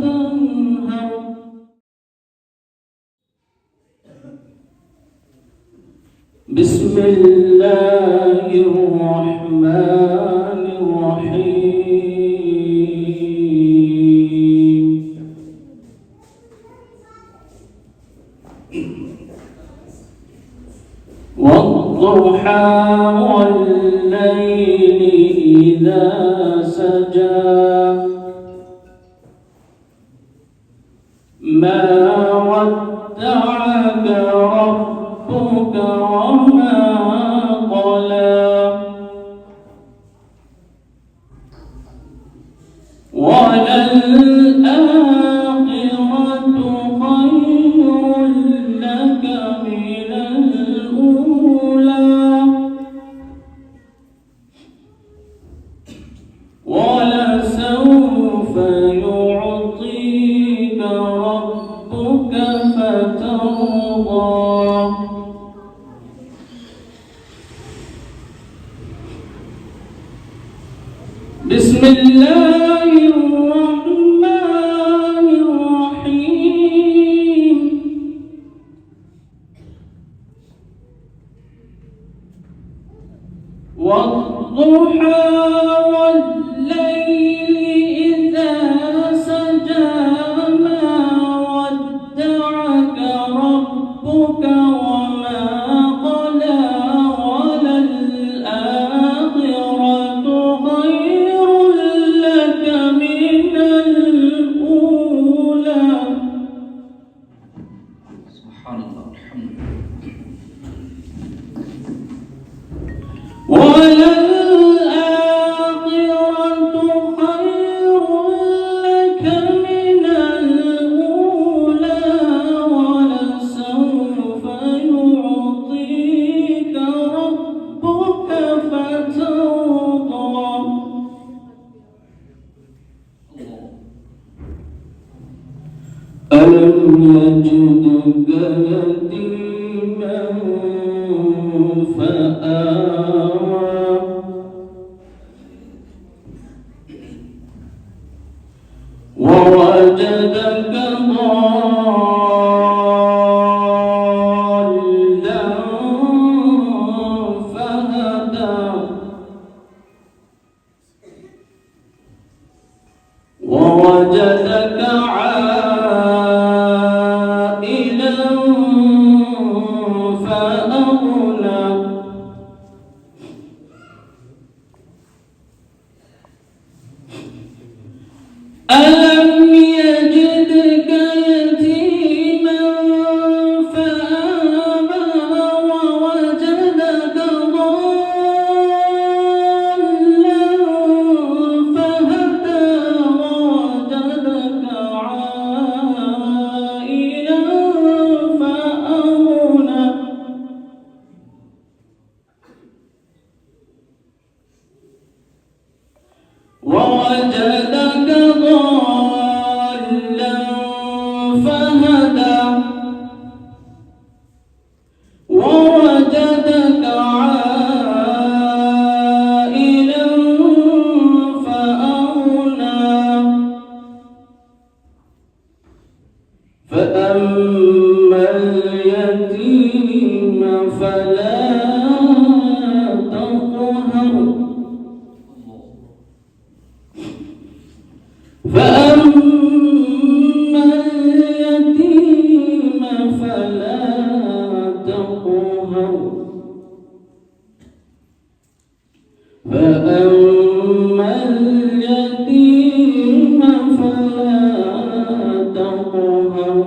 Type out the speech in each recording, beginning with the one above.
تنهر. بسم الله الرحمن الرحيم. والضحى والليل إذا سجى ما ودعك ربك وما قلى وللآخرة خير لك من الأولى ولسوف يعطيك ربك فترضى. بسم الله الرحمن الرحيم. والضحى والليل إذا سجى ما ودعك ربك وما قلى وللآخرة خير لك من الأولى. سبحان الله الحمد لله. وللآخرة خير لك من الأولى ولسوف يعطيك ربك فترضى. ألم يجدك يتيما فآوى ووجدك ضالا فهدى ووجدك عائلا فأغنى ألم يجدك يتيما فآوى ووجدك ضالا فهدى ووجدك عائلا فأغنى ووجدك ضالا فهدى ووجدك عائلا فأغنى فأما اليتيم فلا تقهر فأما اليتيم فلا تقهر فأما اليتيم فلا تقهر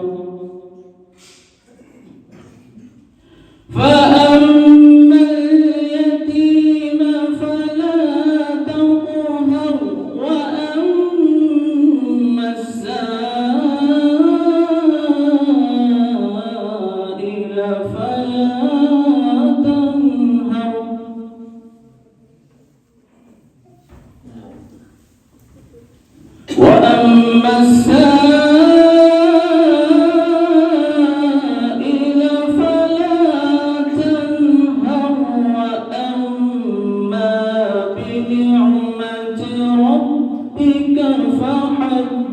فأما اليتيم فلا تقهر وأما السائل فلا تنهر. وأما السائل فلا تنهر وأما بنعمة ربك فحدث.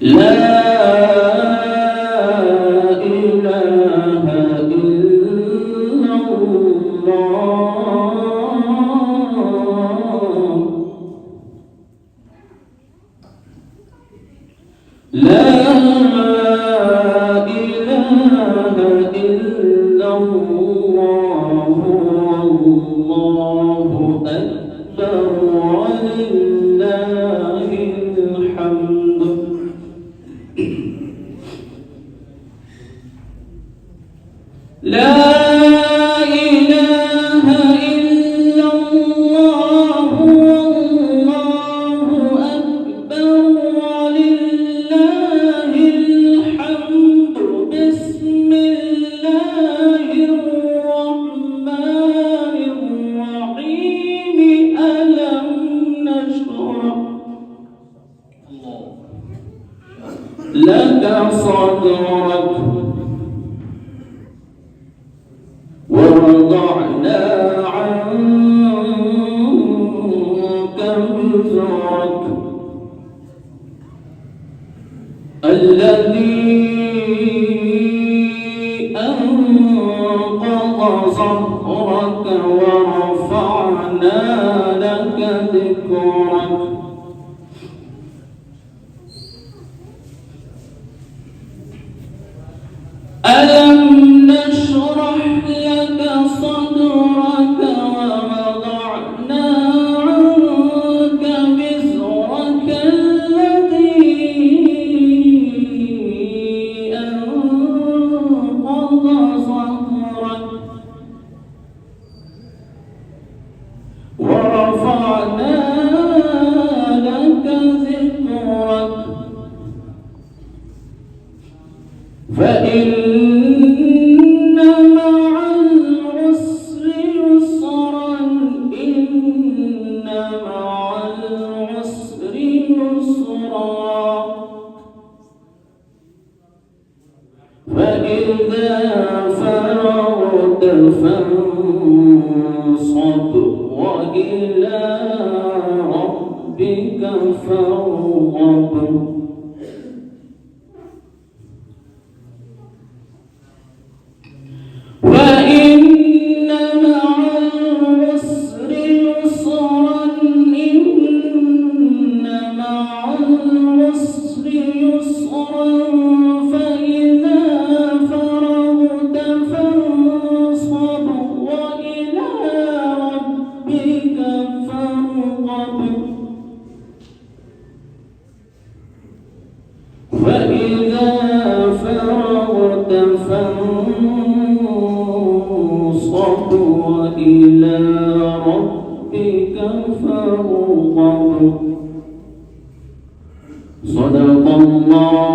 لا إله إلا الله لا إله إلا الله والله أكبر ولله الحمد لا إله إلا الله والله أكبر ولله الحمد بسم الله الرحمن الرحيم ألم نشرح لك صدرك ووضعنا عنك وزرك الذي أنقض ظهرك ورفعنا لك ذكرك ألم نشرح لك صدرك ووضعنا عنك وزرك الذي أنقض ظهرك ورفعنا لك ذكرك فإن مع العسر يسرا إن مع العسر يسرا فإذا فرغت فانصب وإلى ربك فارغب وإن مع العسر يسرا إن مع العسر يسرا فإذا فرغت فانصب وإلى ربك فارغب فإذا فرغت فانصب وإلى ربك فارغب صدق الله